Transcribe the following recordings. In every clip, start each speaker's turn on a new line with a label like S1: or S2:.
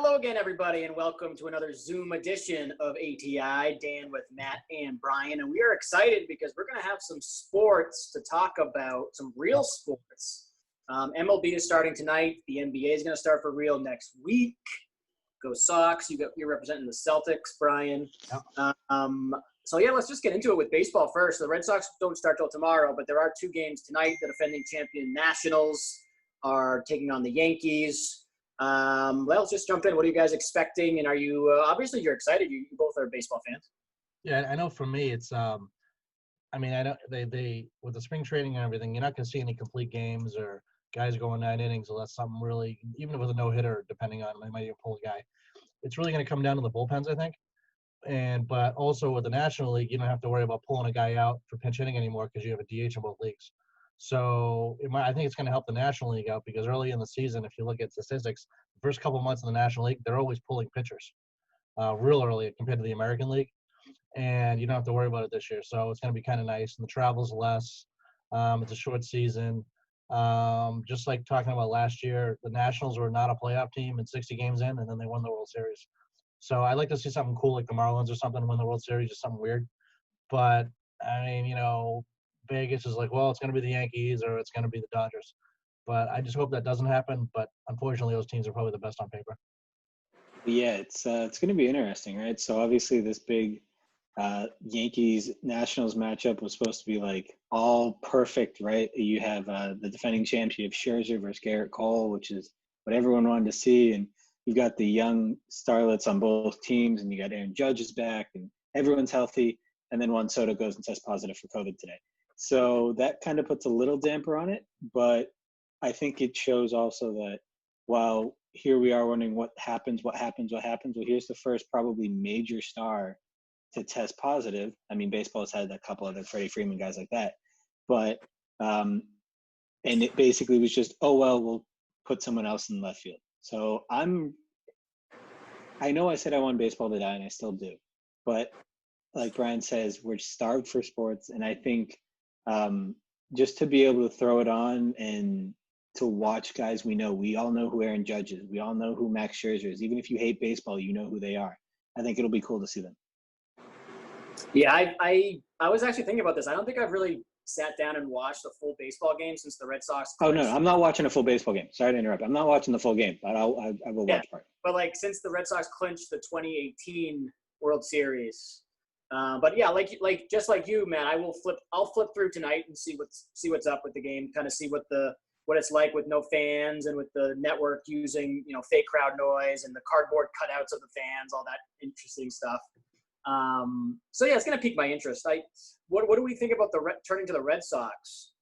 S1: Hello again, everybody, and welcome to another Zoom edition of ATI. Dan with Matt and Brian, and we are excited because we're going to have some sports to talk about, some real sports. MLB is starting tonight. The NBA is going to start for real next week. Go Sox. You're representing the Celtics, Brian.
S2: Yep.
S1: So, let's just get into it with baseball first. The Red Sox don't start till tomorrow, but there are two games tonight. The defending champion Nationals are taking on the Yankees. Let's just jump in. What are you guys expecting? And are you obviously you're excited? You both are baseball fans.
S2: Yeah, I know. For me, it's I know they with the spring training and everything, you're not going to see any complete games or guys going 9 innings unless something really, even with a no hitter, depending on they might even pull a guy. It's really going to come down to the bullpens, I think. But also with the National League, you don't have to worry about pulling a guy out for pinch hitting anymore because you have a DH in both leagues. So I think it's going to help the National League out because early in the season, if you look at statistics, the first couple of months in the National League, they're always pulling pitchers real early compared to the American League. And you don't have to worry about it this year. So it's going to be kind of nice. And the travel's less. It's a short season. Just like talking about last year, the Nationals were not a playoff team and 60 games in, and then they won the World Series. So I'd like to see something cool like the Marlins or something win the World Series, just something weird. But, Vegas is like, well, it's going to be the Yankees or it's going to be the Dodgers. But I just hope that doesn't happen. But unfortunately, those teams are probably the best on paper.
S3: Yeah, it's going to be interesting, right? So obviously this big Yankees-Nationals matchup was supposed to be like all perfect, right? You have the defending champs, you have Scherzer versus Garrett Cole, which is what everyone wanted to see. And you've got the young starlets on both teams, and you got Aaron Judge is back, and everyone's healthy. And then Juan Soto goes and tests positive for COVID today. So that kind of puts a little damper on it. But I think it shows also that while here we are wondering what happens. Well, here's the first probably major star to test positive. I mean, baseball has had a couple other Freddie Freeman guys like that. But and it basically was just, we'll put someone else in left field. So I know I said I want baseball to die, and I still do. But like Brian says, we're starved for sports. And I think just to be able to throw it on and to watch guys we all know who Aaron Judge is. We all know who Max Scherzer is. Even if you hate baseball, you know who they are. I think it'll be cool to see them.
S1: Yeah, I was actually thinking about this. I don't think I've really sat down and watched a full baseball game since the Red Sox.
S3: Oh, no, I'm not watching a full baseball game. Sorry to interrupt. I'm not watching the full game, but I will watch part.
S1: But since the Red Sox clinched the 2018 World Series. But yeah, just like you, man, I'll flip through tonight and see what's up with the game, kind of see what it's like with no fans and with the network using, fake crowd noise and the cardboard cutouts of the fans, all that interesting stuff. It's going to pique my interest. What do we think about turning to the Red Sox?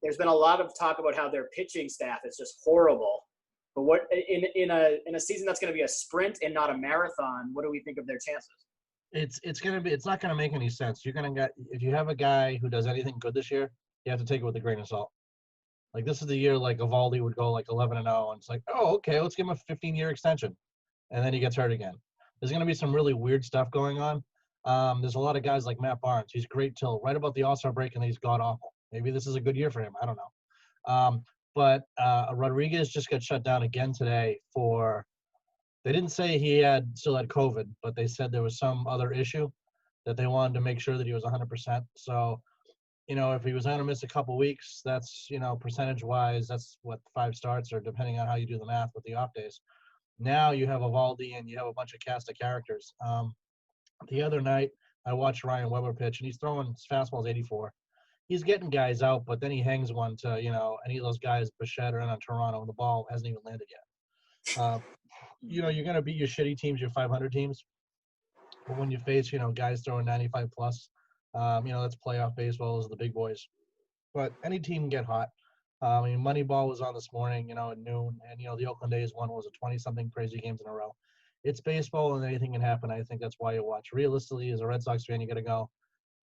S1: There's been a lot of talk about how their pitching staff is just horrible. But what in a season that's going to be a sprint and not a marathon, what do we think of their chances?
S2: It's not going to make any sense. If you have a guy who does anything good this year, you have to take it with a grain of salt. Like this is the year like Evaldi would go like 11-0, and it's like, oh, okay, let's give him a 15-year extension, and then he gets hurt again. There's going to be some really weird stuff going on. There's a lot of guys like Matt Barnes. He's great till right about the All-Star break, and he's god-awful. Maybe this is a good year for him. I don't know. But Rodriguez just got shut down again today they didn't say he still had COVID, but they said there was some other issue that they wanted to make sure that he was 100%. So, if he was going to miss a couple weeks, that's, percentage-wise, that's what 5 starts, or depending on how you do the math with the off days. Now you have Evaldi and you have a bunch of cast of characters. The other night, I watched Ryan Weber pitch, and he's throwing his fastballs 84. He's getting guys out, but then he hangs one to, any of those guys, Bichette or on Toronto, and the ball hasn't even landed yet. You're going to beat your shitty teams, your 500 teams. But when you face, guys throwing 95 plus, that's playoff baseball, those are the big boys. But any team can get hot. Moneyball was on this morning, at noon. And, the Oakland A's one was a 20-something crazy games in a row. It's baseball and anything can happen. I think that's why you watch. Realistically, as a Red Sox fan, you got to go.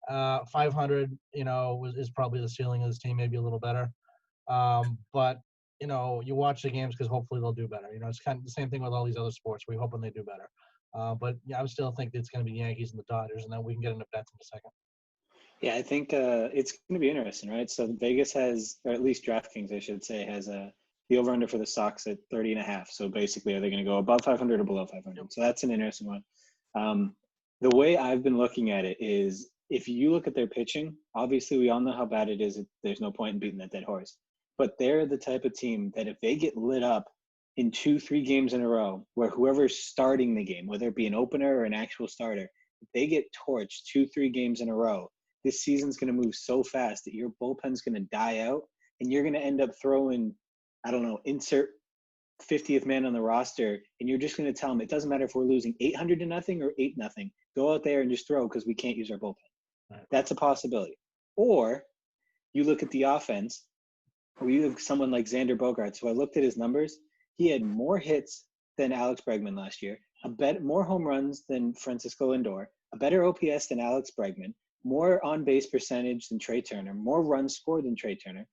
S2: 500, is probably the ceiling of this team, maybe a little better. But you watch the games because hopefully they'll do better. It's kind of the same thing with all these other sports. We hoping they do better. But yeah, I still think it's going to be Yankees and the Dodgers, and then we can get into bets in a second.
S3: Yeah, I think it's going to be interesting, right? So Vegas has, or at least DraftKings, I should say, has a the over-under for the Sox at 30.5. So basically, are they going to go above 500 or below 500? So that's an interesting one. The way I've been looking at it is, if you look at their pitching, obviously we all know how bad it is. There's no point in beating that dead horse. But they're the type of team that if they get lit up in 2-3 games in a row, where whoever's starting the game, whether it be an opener or an actual starter, if they get torched 2-3 games in a row, this season's going to move so fast that your bullpen's going to die out, and you're going to end up throwing, I don't know, insert 50th man on the roster, and you're just going to tell them it doesn't matter if we're losing 800-0 or 8-0. Go out there and just throw because we can't use our bullpen. Right. That's a possibility. Or you look at the offense, or you have someone like Xander Bogaerts, who I looked at his numbers. He had more hits than Alex Bregman last year, more home runs than Francisco Lindor, a better OPS than Alex Bregman, more on-base percentage than Trey Turner, more runs scored than Trey Turner.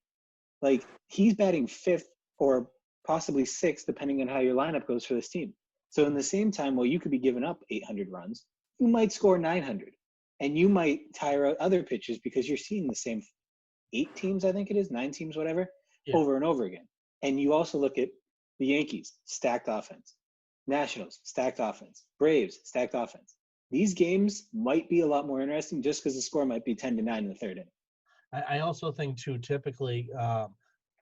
S3: Like, he's batting 5th or possibly 6th, depending on how your lineup goes for this team. So in the same time, while you could be giving up 800 runs, you might score 900. And you might tire out other pitchers because you're seeing the same 8 teams, I think it is, 9 teams, whatever, over and over again. And you also look at the Yankees, stacked offense. Nationals, stacked offense. Braves, stacked offense. These games might be a lot more interesting just because the score might be 10-9 in the third inning.
S2: I also think, too, typically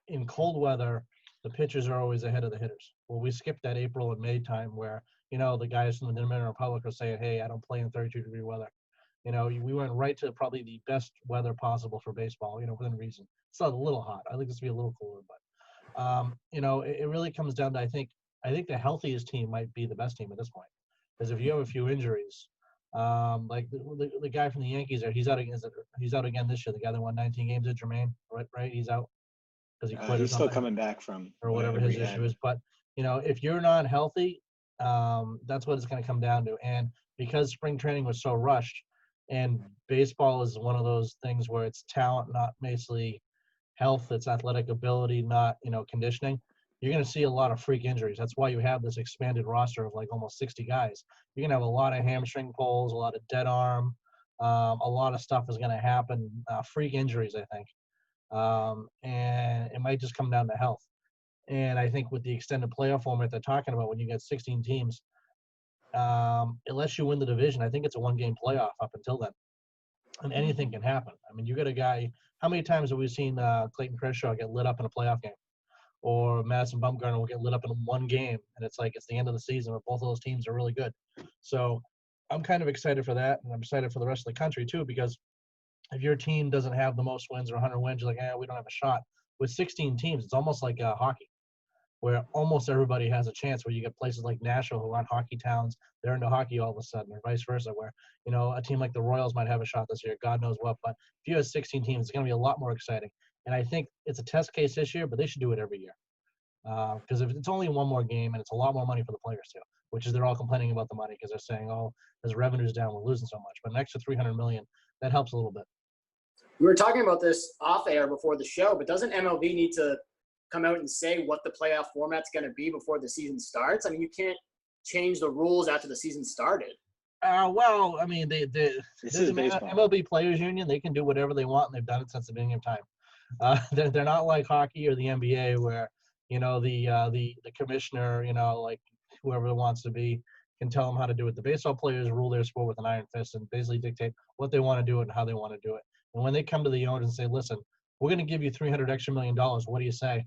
S2: in cold weather, the pitchers are always ahead of the hitters. Well, we skipped that April and May time where, the guys from the Dominican Republic are saying, hey, I don't play in 32-degree weather. We went right to probably the best weather possible for baseball, within reason. It's not a little hot. I think this would be a little cooler, but, it really comes down to, I think the healthiest team might be the best team at this point. Because if you have a few injuries, like the guy from the Yankees there, he's out again this year. The guy that won 19 games at Jermaine, right? He's out because he quit.
S3: He's still coming back from
S2: or whatever his issue is. But if you're not healthy, that's what it's going to come down to. And because spring training was so rushed, and baseball is one of those things where it's talent, not basically health. It's athletic ability, not conditioning. You're going to see a lot of freak injuries. That's why you have this expanded roster of like almost 60 guys. You're going to have a lot of hamstring pulls, a lot of dead arm. A lot of stuff is going to happen. Freak injuries, I think. And it might just come down to health. And I think with the extended playoff format they're talking about, when you get 16 teams, unless you win the division, I think it's a one-game playoff up until then. And anything can happen. I mean, you got a guy – how many times have we seen Clayton Kershaw get lit up in a playoff game? Or Madison Bumgarner will get lit up in one game, and it's like it's the end of the season where both of those teams are really good. So I'm kind of excited for that, and I'm excited for the rest of the country too, because if your team doesn't have the most wins or 100 wins, you're like, we don't have a shot. With 16 teams, it's almost like hockey, where almost everybody has a chance, where you get places like Nashville who aren't hockey towns, they're into hockey all of a sudden, or vice versa, where, a team like the Royals might have a shot this year, God knows what. But if you have 16 teams, it's going to be a lot more exciting. And I think it's a test case this year, but they should do it every year. Because if it's only one more game, and it's a lot more money for the players too, which is they're all complaining about the money because they're saying, as revenue's down, we're losing so much. But an extra $300 million, that helps a little bit.
S1: We were talking about this off air before the show, but doesn't MLB need to come out and say what the playoff format's going to be before the season starts? I mean, you can't change the rules after the season started.
S2: Well, I mean, this
S3: is baseball.
S2: MLB Players Union. They can do whatever they want, and they've done it since the beginning of time. They're not like hockey or the NBA where, the commissioner, like whoever it wants to be, can tell them how to do it. The baseball players rule their sport with an iron fist and basically dictate what they want to do and how they want to do it. And when they come to the owners and say, listen, we're going to give you $300 extra million, what do you say?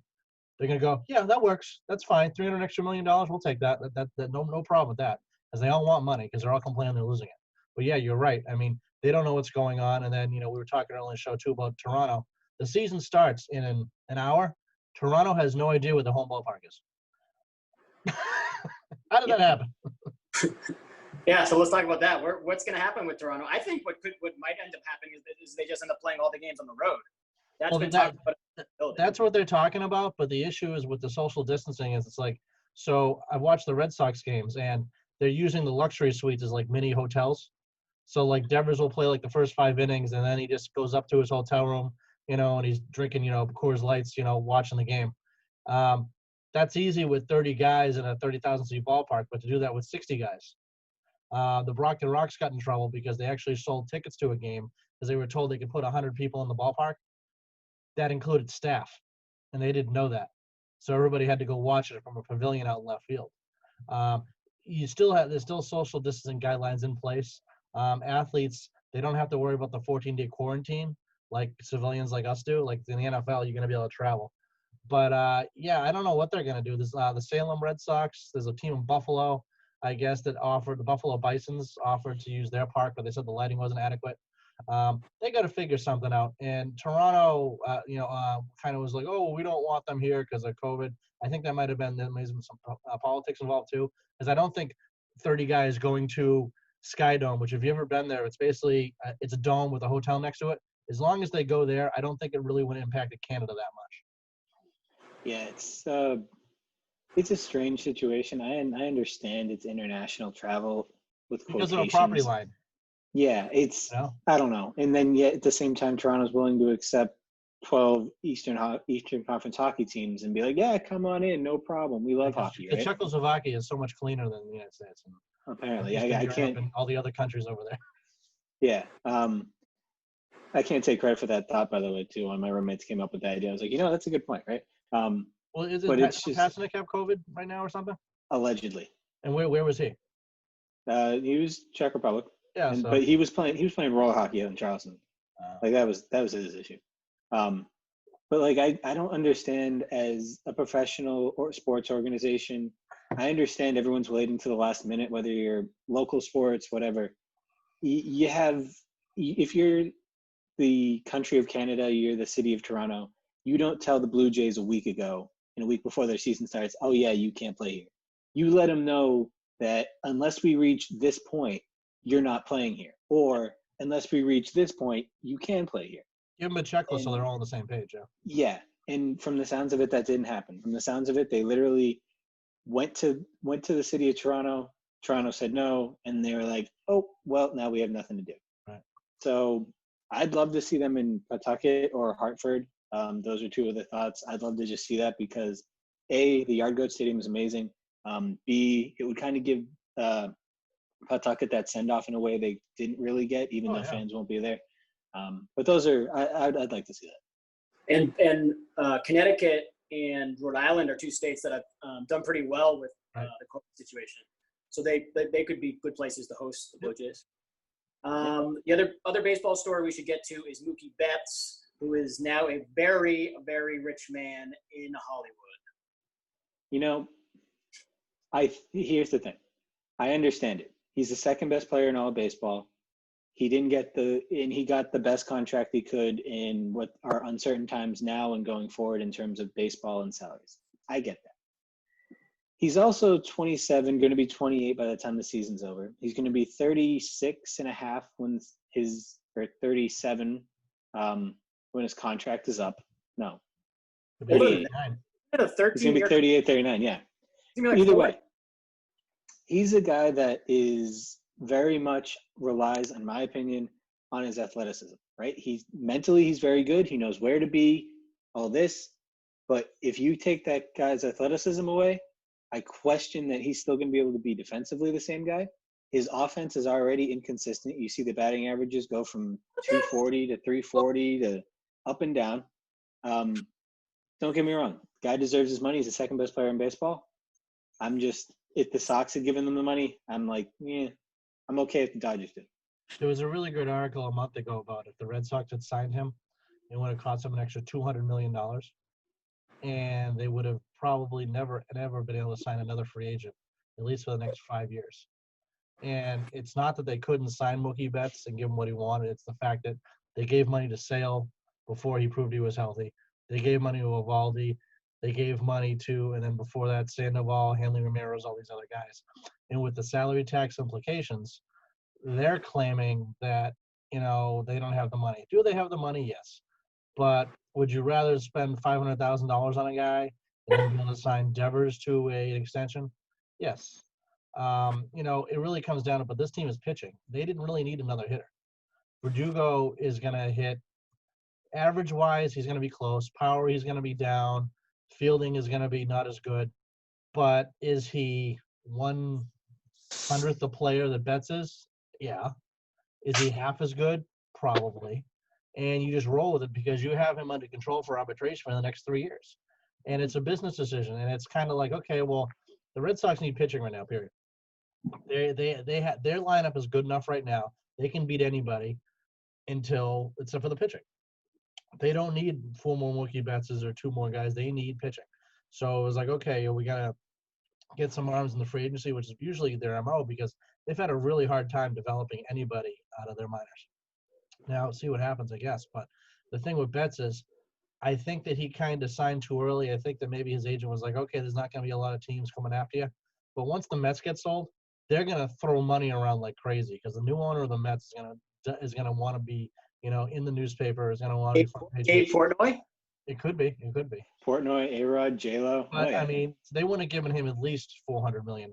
S2: They're going to go, yeah, that works. That's fine. $300 extra million, we'll take that. No problem with that, because they all want money, because they're all complaining they're losing it. But yeah, you're right. I mean, they don't know what's going on. And then, we were talking earlier in the show too about Toronto. The season starts in an hour. Toronto has no idea what the home ballpark is. How did that happen?
S1: Yeah, so let's talk about that. What's going to happen with Toronto? I think what might end up happening is they just end up playing all the games on the road.
S2: That's what they're talking about. But the issue is with the social distancing is it's like, so I've watched the Red Sox games, and they're using the luxury suites as like mini hotels. So like Devers will play like the first 5 innings, and then he just goes up to his hotel room, and he's drinking, Coors Lights, watching the game. That's easy with 30 guys in a 30,000 seat ballpark, but to do that with 60 guys. The Brockton Rox got in trouble because they actually sold tickets to a game because they were told they could put 100 people in the ballpark. That included staff, and they didn't know that. so everybody had to go watch it from a pavilion out in left field. There's still social distancing guidelines in place. Athletes, they don't have to worry about the 14-day quarantine like civilians like us do. Like in the NFL, you're going to be able to travel. But yeah, I don't know what they're going to do. There's the Salem Red Sox. There's a team in Buffalo, I guess, that offered, the Buffalo Bisons offered to use their park, but they said the lighting wasn't adequate. They got to figure something out. And Toronto, kind of was like, oh, we don't want them here because of COVID. I think that might have been some politics involved too, because I don't think 30 guys going to Sky Dome, which if you've ever been there, it's basically it's a dome with a hotel next to it. As long as they go there, I don't think it really would impact Canada that much.
S3: Yeah, it's a strange situation. I understand it's international travel with
S2: Because
S3: quotations.
S2: of a property line.
S3: Yeah, it's
S2: You know?
S3: I don't know. And then yet at the same time, Toronto's willing to accept 12 Eastern Conference hockey teams and be like, yeah, come on in, no problem. We love hockey, right?
S2: Czechoslovakia is so much cleaner than the United States. And
S3: apparently,
S2: Eastern
S3: I
S2: Europe
S3: can't.
S2: and all the other countries over there.
S3: Yeah, I can't take credit for that thought, by the way. Too, when my roommates came up with the idea, I was like, that's a good point, right?
S2: Well, is it
S3: but it's just
S2: Pasternak have COVID right now or something?
S3: Allegedly.
S2: And where was he?
S3: He was Czech Republic.
S2: Yeah,
S3: but he was playing roller hockey out in Charleston. Like that was his issue. But like I don't understand, as a professional or sports organization, I understand everyone's waiting to the last minute, whether you're local sports, whatever. You have, if you're the country of Canada, you're the city of Toronto, you don't tell the Blue Jays a week ago and a week before their season starts, oh yeah, you can't play here. You let them know that unless we reach this point, you're not playing here. Or unless we reach this point, you can play here.
S2: Give them a checklist so they're all on the same page, yeah.
S3: Yeah. And from the sounds of it, that didn't happen. From the sounds of it, they literally went to the city of Toronto. Toronto said no, and they were like, oh, well, now we have nothing to do.
S2: Right.
S3: So I'd love to see them in Pawtucket or Hartford. Those are two of the thoughts. I'd love to just see that because, A, the Yard Goat Stadium is amazing. B, it would kind of give Pawtucket that send-off in a way they didn't really get, even though fans won't be there. But those are I'd like to see that.
S1: And Connecticut and Rhode Island are two states that have done pretty well with the COVID situation. So they could be good places to host the Blue Jays. The other baseball story we should get to is Mookie Betts, who is now a very, very rich man in Hollywood.
S3: Here's the thing. I understand it. He's the second best player in all of baseball. He got the best contract he could in what are uncertain times now and going forward in terms of baseball and salaries. I get that. He's also 27, going to be 28 by the time the season's over. He's going to be 36 and a half or 37 when his contract is up. No. 38. He's going to be 38, 39, yeah. Either way, he's a guy that is very much relies, in my opinion, on his athleticism, right? He's very good. He knows where to be, all this. But if you take that guy's athleticism away, I question that he's still going to be able to be defensively the same guy. His offense is already inconsistent. You see the batting averages go from 240 to 340 to up and down. Don't get me wrong. Guy deserves his money. He's the second best player in baseball. If the Sox had given them the money, I'm like, yeah, I'm okay if the Dodgers did.
S2: There was a really good article a month ago about if the Red Sox had signed him, it would have cost them an extra $200 million. And they would have probably never been able to sign another free agent, at least for the next 5 years. And it's not that they couldn't sign Mookie Betts and give him what he wanted. It's the fact that they gave money to Sale before he proved he was healthy. They gave money to Eovaldi. They gave money to, and then before that, Sandoval, Hanley Ramirez, all these other guys. And with the salary tax implications, they're claiming that, they don't have the money. Do they have the money? Yes. But would you rather spend $500,000 on a guy than be able to sign Devers to an extension? Yes. It really comes down to, but this team is pitching. They didn't really need another hitter. Verdugo is going to hit average-wise. He's going to be close. Power, he's going to be down. Fielding is going to be not as good. But is he 1/100th the player that Betts is? Yeah. Is he half as good? Probably. And you just roll with it because you have him under control for arbitration for the next 3 years. And it's a business decision. And it's kind of like, okay, well, the Red Sox need pitching right now, period. Their lineup is good enough right now. They can beat anybody except for the pitching. They don't need 4 more Mookie Bettses or 2 more guys. They need pitching. So it was like, okay, we got to get some arms in the free agency, which is usually their MO because they've had a really hard time developing anybody out of their minors. Now, see what happens, I guess. But the thing with Betts is I think that he kind of signed too early. I think that maybe his agent was like, okay, there's not going to be a lot of teams coming after you. But once the Mets get sold, they're going to throw money around like crazy because the new owner of the Mets is going to want to be, in the newspaper, is going to want to be front page.
S1: Gabe Portnoy?
S2: It could be.
S3: Portnoy, A-Rod, J-Lo.
S2: But, I mean, they wouldn't have given him at least $400 million.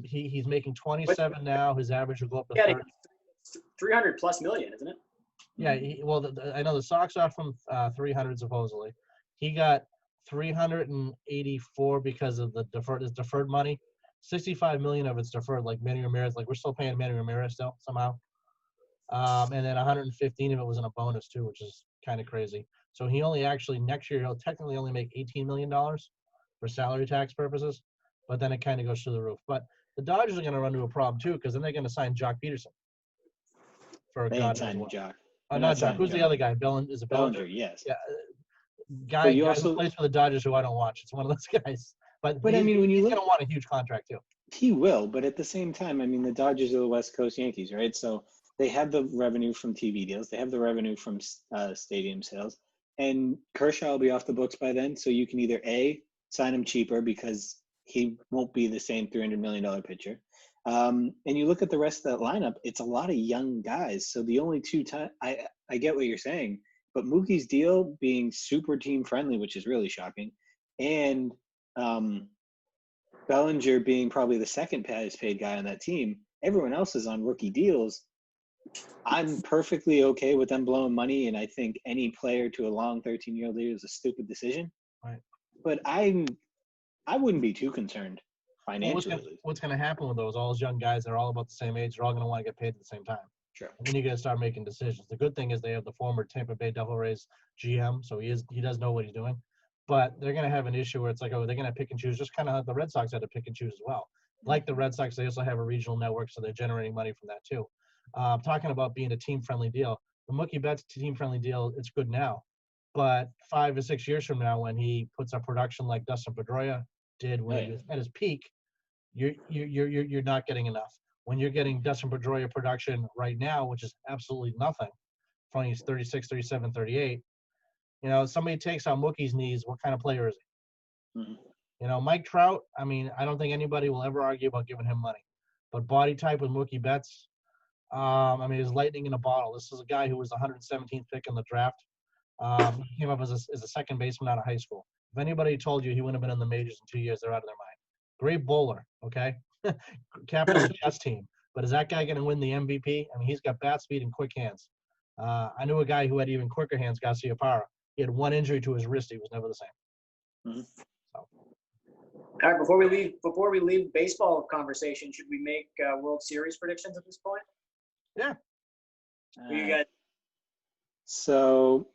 S2: He's making 27 now. His average will go up to 30.
S1: 300 plus million, isn't it?
S2: Yeah, I know the Sox are from 300 supposedly. He got 384 because of the deferred money. 65 million of it's deferred, like Manny Ramirez. Like we're still paying Manny Ramirez still somehow. And then 115 of it was in a bonus too, which is kind of crazy. So he only next year he'll technically only make $18 million for salary tax purposes, but then it kind of goes through the roof. But the Dodgers are going to run into a problem too because then they're going to sign Jock Peterson for a
S3: God.
S2: Jock.
S3: Not
S2: Not Jock. Who's
S3: Jock.
S2: the other guy? Is it Bellinger?
S3: Yes.
S2: Yeah, guy who plays for the Dodgers who I don't watch. It's one of those guys. But
S3: I mean, when you
S2: he's
S3: look,
S2: going to want a huge contract too.
S3: He will, but at the same time, I mean, the Dodgers are the West Coast Yankees, right? So they have the revenue from TV deals. They have the revenue from stadium sales. And Kershaw will be off the books by then. So you can either A, sign him cheaper because he won't be the same $300 million pitcher. And you look at the rest of that lineup, it's a lot of young guys. So the only two times, I get what you're saying, but Mookie's deal being super team friendly, which is really shocking, and Bellinger being probably the second highest paid guy on that team, everyone else is on rookie deals. I'm perfectly okay with them blowing money, and I think any player to a long 13-year-old deal is a stupid decision.
S2: Right.
S3: But I wouldn't be too concerned financially.
S2: Well, what's going to happen with all those young guys that are all about the same age? They're all going to want to get paid at the same time.
S3: Sure.
S2: And then you're going to start making decisions. The good thing is they have the former Tampa Bay Devil Rays GM, so he does know what he's doing. But they're going to have an issue where it's like, they're going to pick and choose, just kind of how the Red Sox had to pick and choose as well. Like the Red Sox, they also have a regional network, so they're generating money from that too. Talking about being a team-friendly deal, the Mookie Betts team-friendly deal, it's good now. But 5 or 6 years from now, when he puts up production like Dustin Pedroia did when he was at his peak, you're not getting enough. When you're getting Dustin Pedroia production right now, which is absolutely nothing, from he's 36, 37, 38, somebody takes out Mookie's knees, what kind of player is he?
S3: Mm-hmm.
S2: Mike Trout, I mean, I don't think anybody will ever argue about giving him money. But body type with Mookie Betts, I mean, it's lightning in a bottle. This is a guy who was the 117th pick in the draft. He came up as a second baseman out of high school. If anybody told you he wouldn't have been in the majors in 2 years, they're out of their mind. Great bowler, okay? Captain of the chess team. But is that guy going to win the MVP? I mean, he's got bat speed and quick hands. I knew a guy who had even quicker hands, Garcia Parra. He had one injury to his wrist. He was never the same.
S3: Mm-hmm.
S1: All right, before we leave baseball conversation, should we make World Series predictions at this point?
S2: Yeah.
S1: Who you got?
S3: So,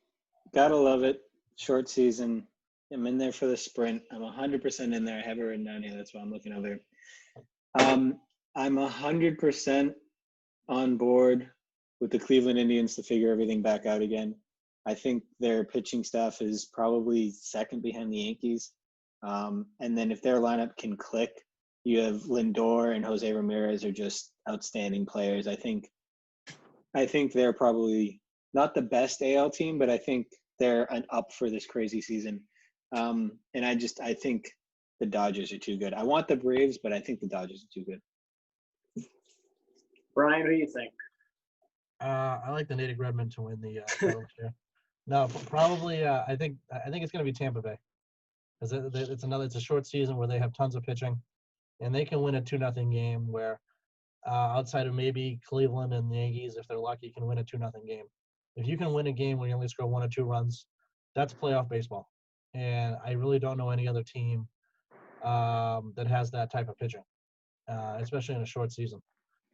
S3: gotta love it. Short season. I'm in there for the sprint. I'm 100% in there. I have it written down here. That's why I'm looking over here. I'm 100% on board with the Cleveland Indians to figure everything back out again. I think their pitching staff is probably second behind the Yankees. And then if their lineup can click, you have Lindor and Jose Ramirez are just outstanding players. I think they're probably not the best AL team, but I think they're up for this crazy season. And I think the Dodgers are too good. I want the Braves, but I think the Dodgers are too good.
S1: Brian, who do you think?
S2: I like the Native Redmen to win the World Series. No, probably. I think it's going to be Tampa Bay, because it's a short season where they have tons of pitching, and they can win a 2-0 game. Where outside of maybe Cleveland and the Yankees, if they're lucky, can win a 2-0 game. If you can win a game where you only score 1 or 2 runs, that's playoff baseball. And I really don't know any other team that has that type of pitching, especially in a short season.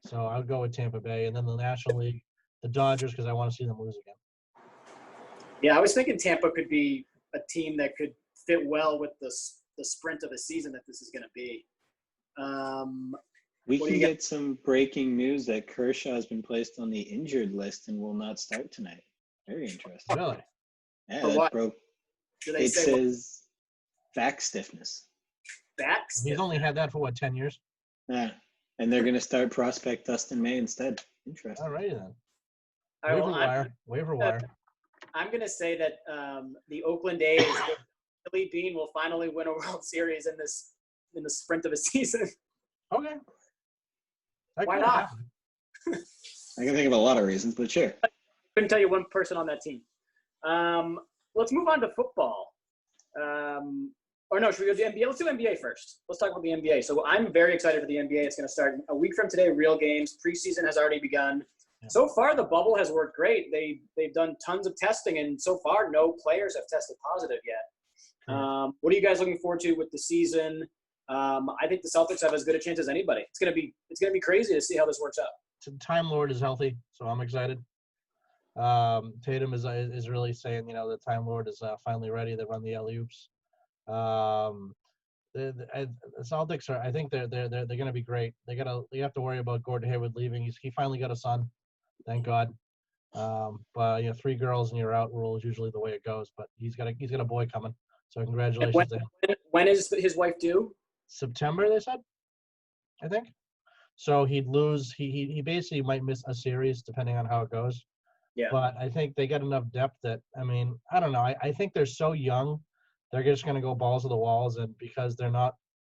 S2: So I would go with Tampa Bay, and then the National League, the Dodgers, because I want to see them lose again.
S1: Yeah, I was thinking Tampa could be a team that could fit well with the sprint of a season that this is going to be.
S3: We can get some breaking news that Kershaw has been placed on the injured list and will not start tonight. Very interesting.
S2: Really?
S3: Yeah,
S1: For
S3: that
S1: what?
S3: broke.
S1: Do they
S3: It
S1: say
S3: says back stiffness.
S1: back?
S2: He's only had that for 10 years?
S3: Yeah, and they're going to start prospect Dustin May instead. Interesting.
S2: All righty then.
S1: All right, well,
S2: Waiver wire.
S1: I'm going to say that the Oakland A's, Billy Bean, will finally win a World Series in the sprint of a season.
S2: Okay.
S1: Why not?
S3: I can think of a lot of reasons, but sure.
S1: Couldn't tell you one person on that team. Let's move on to football. Or no, should we go to NBA? Let's do NBA first. Let's talk about the NBA. So I'm very excited for the NBA. It's going to start a week from today, real games. Preseason has already begun.
S2: Yeah.
S1: So far, the bubble has worked great. They've done tons of testing, and so far, no players have tested positive yet. What are you guys looking forward to with the season? I think the Celtics have as good a chance as anybody. It's gonna be crazy to see how this works out.
S2: Time Lord is healthy, so I'm excited. Tatum is really saying, the Time Lord is finally ready to run the alley-oops. The Celtics are. I think they're going to be great. They have to worry about Gordon Hayward leaving. He finally got a son, thank God. But 3 girls and you're out rule is usually the way it goes. But he's got a boy coming. So congratulations to him.
S1: When is his wife due?
S2: September, they said, I think. So he'd lose. He basically might miss a series depending on how it goes.
S1: Yeah.
S2: But I think they got enough depth that, I don't know. I think they're so young, they're just going to go balls to the walls, and because they're not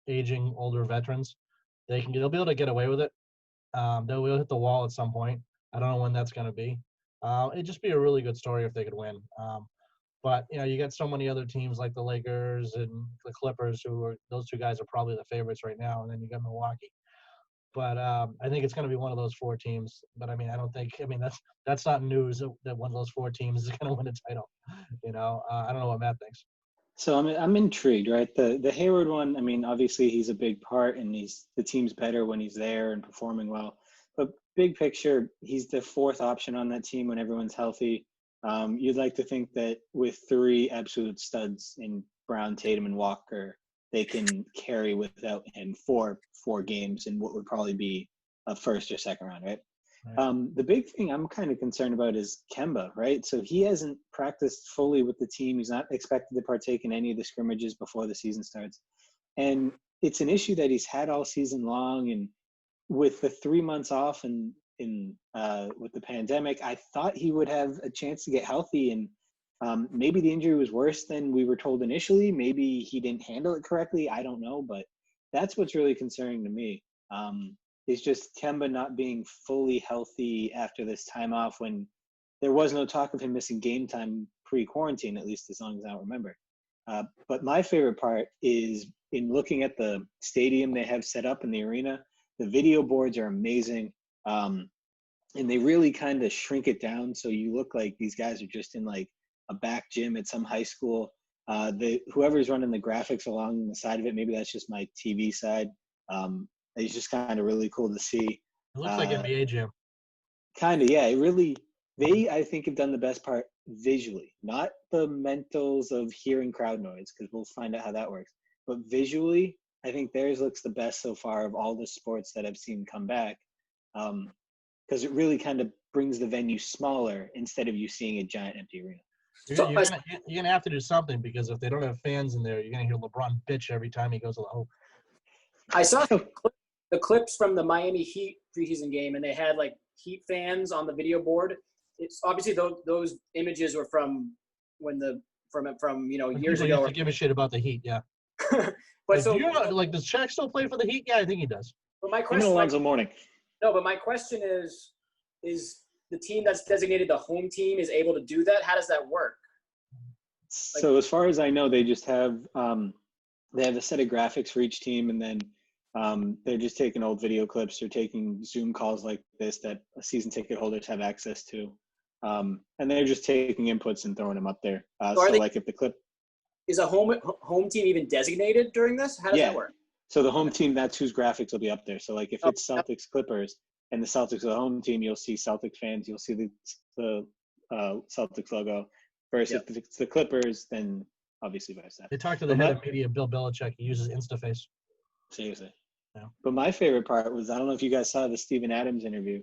S2: aging older veterans, they'll be able to get away with it. They'll hit the wall at some point. I don't know when that's going to be. It'd just be a really good story if they could win. But you got so many other teams like the Lakers and the Clippers, those 2 guys are probably the favorites right now, and then you got Milwaukee. But I think it's going to be one of those 4 teams. But I don't think. That's not news that one of those 4 teams is going to win a title. I don't know what Matt thinks.
S3: So I'm intrigued, right? The Hayward one. Obviously he's a big part, and the team's better when he's there and performing well. But big picture, he's the 4th option on that team when everyone's healthy. You'd like to think that with 3 absolute studs in Brown, Tatum, and Walker, they can carry without him 4 games in what would probably be a first or second round, right? The big thing I'm kind of concerned about is Kemba, right? So he hasn't practiced fully with the team. He's not expected to partake in any of the scrimmages before the season starts. And it's an issue that he's had all season long. And with the 3 months off and with the pandemic, I thought he would have a chance to get healthy. And maybe the injury was worse than we were told initially. Maybe he didn't handle it correctly. I don't know. But that's what's really concerning to me. It's just Kemba not being fully healthy after this time off, when there was no talk of him missing game time pre-quarantine, at least as long as I remember. But my favorite part is in looking at the stadium they have set up in the arena. The video boards are amazing, and they really kind of shrink it down so you look like these guys are just in like a back gym at some high school. Whoever's running the graphics along the side of it, maybe that's just my TV side. It's just kind of really cool to see.
S2: It looks like NBA gym.
S3: Kind of, yeah. They, I think, have done the best part visually, not the mentals of hearing crowd noise, because we'll find out how that works. But visually, I think theirs looks the best so far of all the sports that I've seen come back, because it really kind of brings the venue smaller instead of you seeing a giant empty arena.
S2: You're gonna have to do something, because if they don't have fans in there, you're gonna hear LeBron bitch every time he goes to the hoop.
S1: I saw the clips from the Miami Heat preseason game, and they had like Heat fans on the video board. It's obviously those images were from years ago.
S2: Used to give a shit about the Heat, yeah.
S1: But
S2: does Shaq still play for the Heat? Yeah, I think he does.
S1: But my question,
S3: Alonzo Mourning.
S1: No, but my question is the team that's designated the home team is able to do that? How does that work?
S3: So as far as I know, they just have they have a set of graphics for each team, and then they're just taking old video clips. They're taking Zoom calls like this that season ticket holders have access to, and they're just taking inputs and throwing them up there. If the clip
S1: is a home team even designated during this, how does that work?
S3: So the home team, that's whose graphics will be up there. So like if it's Celtics Clippers and the Celtics are the home team, you'll see Celtics fans, you'll see the Celtics logo. Versus if it's the Clippers, then obviously by staff.
S2: They talked to the head of media, Bill Belichick. He uses InstaFace.
S3: Seriously.
S2: Yeah.
S3: But my favorite part was, I don't know if you guys saw the Steven Adams interview.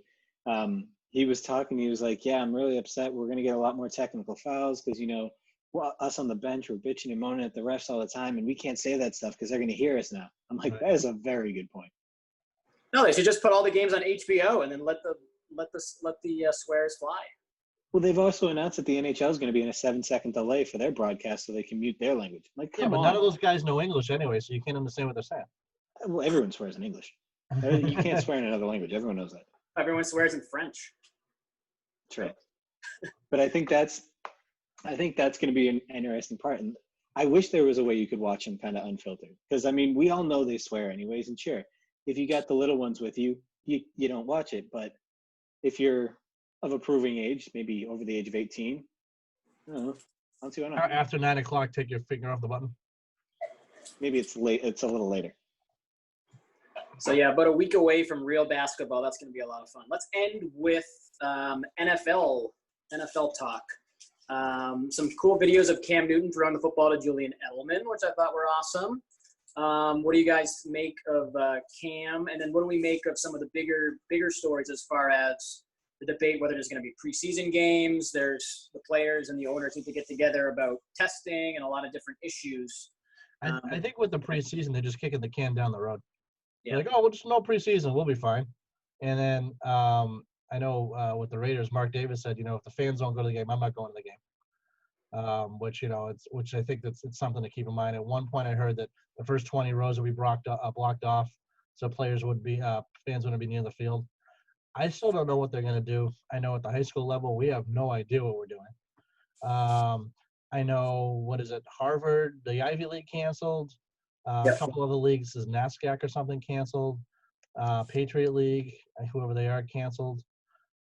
S3: He was talking. He was like, yeah, I'm really upset. We're going to get a lot more technical fouls because, well, us on the bench, we're bitching and moaning at the refs all the time, and we can't say that stuff because they're going to hear us now. I'm like,
S2: Right.
S3: That is a very good point.
S1: No, they should just put all the games on HBO and then let the swears fly.
S3: Well, they've also announced that the NHL is going to be in a 7-second delay for their broadcast so they can mute their language. Like, come on.
S2: None of those guys know English anyway, so you can't understand what they're saying.
S3: Well, everyone swears in English. You can't swear in another language. Everyone knows that.
S1: Everyone swears in French.
S3: True. But I think that's going to be an interesting part. And I wish there was a way you could watch them kind of unfiltered. Because, we all know they swear anyways. And sure, if you got the little ones with you, you don't watch it. But if you're of approving age, maybe over the age of 18, I don't know. I'll see why not.
S2: After 9 o'clock, take your finger off the button.
S3: Maybe it's late. It's a little later.
S1: So, yeah, about a week away from real basketball. That's going to be a lot of fun. Let's end with NFL talk. Some cool videos of Cam Newton throwing the football to Julian Edelman, which I thought were awesome. What do you guys make of Cam? And then what do we make of some of the bigger stories as far as the debate whether there's going to be preseason games? There's the players and the owners need to get together about testing and a lot of different issues.
S2: I think with the preseason, they're just kicking the can down the road.
S1: Yeah.
S2: They're like, oh, we'll just no preseason. We'll be fine. And then I know with the Raiders, Mark Davis said, if the fans don't go to the game, I'm not going to the game. Which I think it's something to keep in mind. At one point, I heard that the first 20 rows would be blocked off, so fans wouldn't be near the field. I still don't know what they're going to do. I know at the high school level, we have no idea what we're doing. I know, Harvard, the Ivy League canceled. A couple of the leagues, is NASCAC or something canceled. Patriot League, whoever they are, canceled.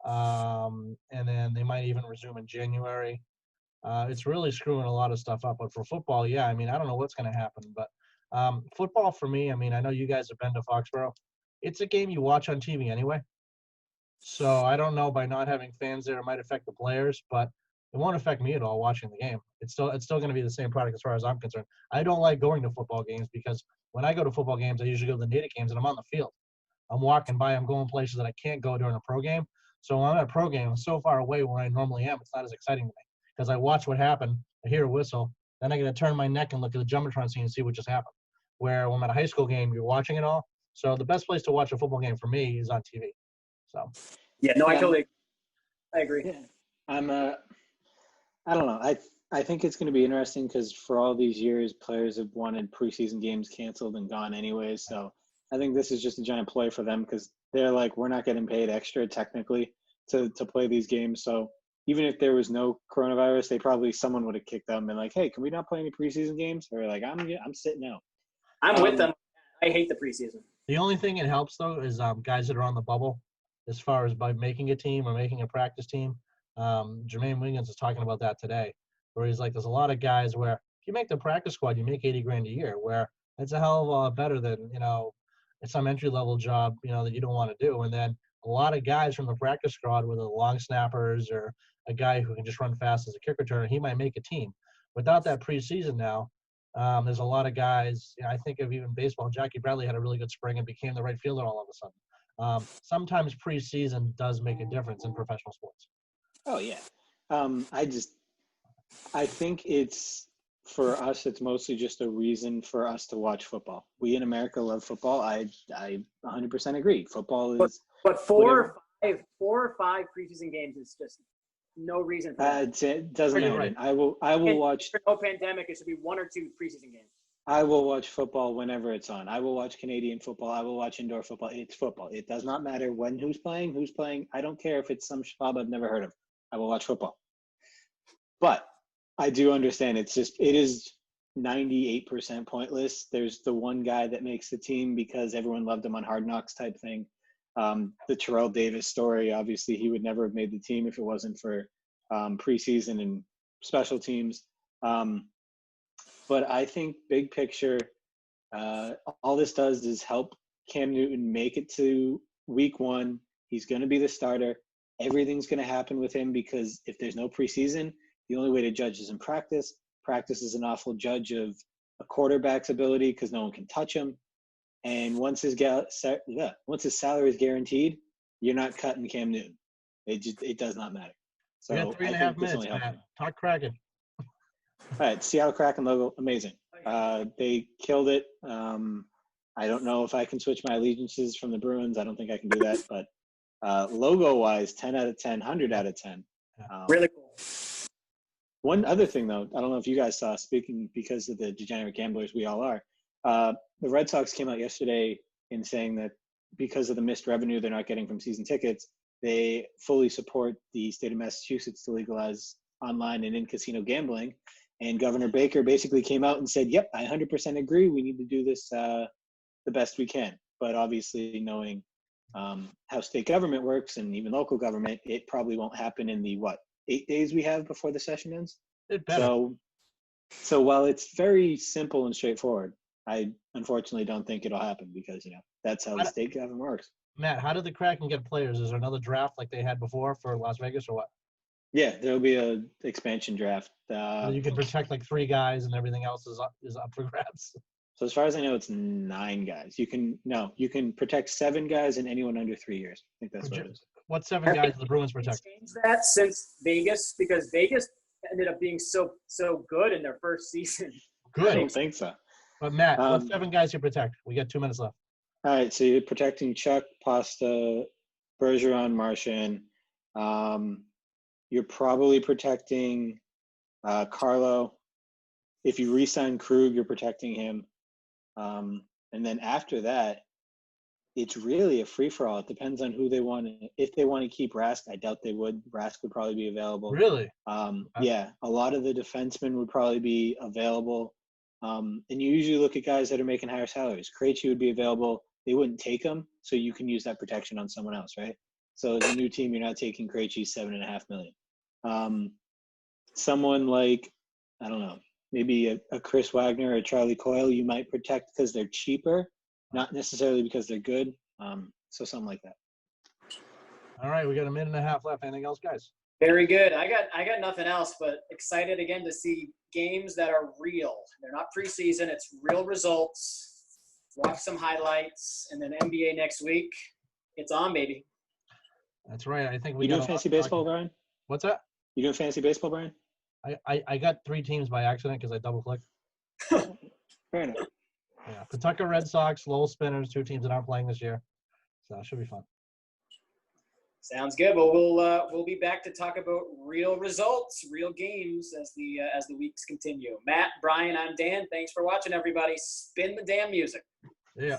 S2: And then they might even resume in January. It's really screwing a lot of stuff up. But for football, I don't know what's going to happen. But football for me, I know you guys have been to Foxborough. It's a game you watch on TV anyway. So I don't know, by not having fans there, it might affect the players, but it won't affect me at all watching the game. It's still going to be the same product as far as I'm concerned. I don't like going to football games because when I go to football games, I usually go to the native games and I'm on the field. I'm walking by, I'm going places that I can't go during a pro game. So when I'm at a pro game, I'm so far away where I normally am, it's not as exciting to me because I watch what happened, I hear a whistle, then I got to turn my neck and look at the Jumbotron scene and see what just happened. Where when I'm at a high school game, you're watching it all. So the best place to watch a football game for me is on TV. So.
S1: Yeah, no, I agree.
S3: Yeah. I don't know. I think it's going to be interesting because for all these years, players have wanted preseason games canceled and gone anyways. So I think this is just a giant play for them because they're like, we're not getting paid extra technically to play these games. So even if there was no coronavirus, someone would have kicked them and been like, hey, can we not play any preseason games? Or like, I'm sitting out.
S1: I'm with them. I hate the preseason.
S2: The only thing it helps, though, is guys that are on the bubble, as far as by making a team or making a practice team. Jermaine Wiggins is talking about that today, where he's like, there's a lot of guys where if you make the practice squad, you make $80,000 a year, where it's a hell of a lot better than, some entry-level job, that you don't want to do. And then a lot of guys from the practice squad, whether long snappers or a guy who can just run fast as a kick returner, he might make a team. Without that preseason now, there's a lot of guys. I think of even baseball. Jackie Bradley had a really good spring and became the right fielder all of a sudden. Sometimes preseason does make a difference in professional sports.
S3: Oh yeah. I think for us, it's mostly just a reason for us to watch football. We in America love football. I 100% agree. Football is.
S1: But four or five preseason games is just no reason for that.
S3: It doesn't matter. Right. I will watch.
S1: For no pandemic, it should be 1 or 2 preseason games.
S3: I will watch football whenever it's on. I will watch Canadian football. I will watch indoor football. It's football. It does not matter who's playing. I don't care if it's some schlub I've never heard of. I will watch football. But I do understand it is 98% pointless. There's the one guy that makes the team because everyone loved him on Hard Knocks type thing. The Terrell Davis story, obviously he would never have made the team if it wasn't for preseason and special teams. But I think big picture, all this does is help Cam Newton make it to week 1. He's going to be the starter. Everything's going to happen with him because if there's no preseason, the only way to judge is in practice. practice is an awful judge of a quarterback's ability because no one can touch him. And once his salary is guaranteed, you're not cutting Cam Newton. It does not matter. So
S2: We got 3.5 minutes, Matt. Talk Kraken.
S3: All right, Seattle Kraken logo, amazing. They killed it. I don't know if I can switch my allegiances from the Bruins. I don't think I can do that. But logo-wise, 10 out of 10, 100 out of 10.
S1: Really cool.
S3: One other thing, though, I don't know if you guys saw, speaking because of the degenerate gamblers we all are, the Red Sox came out yesterday in saying that because of the missed revenue they're not getting from season tickets, they fully support the state of Massachusetts to legalize online and in-casino gambling. And Governor Baker basically came out and said, yep, I 100% agree. We need to do this the best we can. But obviously knowing how state government works and even local government, it probably won't happen in the, 8 days we have before the session ends?
S2: It better.
S3: So while it's very simple and straightforward, I unfortunately don't think it'll happen because, that's how the state government works.
S2: Matt, how did the Kraken get players? Is there another draft like they had before for Las Vegas or what?
S3: Yeah, there'll be a expansion draft.
S2: You can protect like 3 guys and everything else is up for grabs.
S3: So as far as I know, it's 9 guys. You can protect 7 guys and anyone under 3 years. I think that's what it is.
S2: What 7 guys do the Bruins protect?
S1: Changed that since Vegas because Vegas ended up being so good in their first season.
S3: I
S2: Good.
S3: don't think so.
S2: But Matt, what 7 guys you protect? We got 2 minutes left.
S3: All right, so you're protecting Chuck, Pasta, Bergeron, Marchand. You're probably protecting Carlo. If you re-sign Krug, you're protecting him. And then after that, it's really a free-for-all. It depends on who they want. If they want to keep Rask, I doubt they would. Rask would probably be available.
S2: Really?
S3: Yeah, a lot of the defensemen would probably be available. And you usually look at guys that are making higher salaries. Krejci would be available. They wouldn't take him, so you can use that protection on someone else, right? So as a new team, you're not taking Krejci $7.5 million. Someone like, I don't know, maybe a Chris Wagner or a Charlie Coyle, you might protect because they're cheaper, not necessarily because they're good. So something like that.
S2: All right, we got a minute and a half left. Anything else, guys?
S1: Very good. I got nothing else, but excited again to see games that are real. They're not preseason. It's real results. Watch some highlights, and then NBA next week. It's on, baby.
S2: That's right. I think we
S3: You doing fantasy baseball, Brian?
S2: What's that?
S3: You doing fantasy baseball, Brian?
S2: I got 3 teams by accident because I double-clicked.
S3: Fair enough.
S2: Yeah, Pawtucket Red Sox, Lowell Spinners, 2 teams that aren't playing this year. So it should be fun.
S1: Sounds good. Well, we'll be back to talk about real results, real games as the weeks continue. Matt, Brian, I'm Dan. Thanks for watching, everybody. Spin the damn music.
S2: Yeah.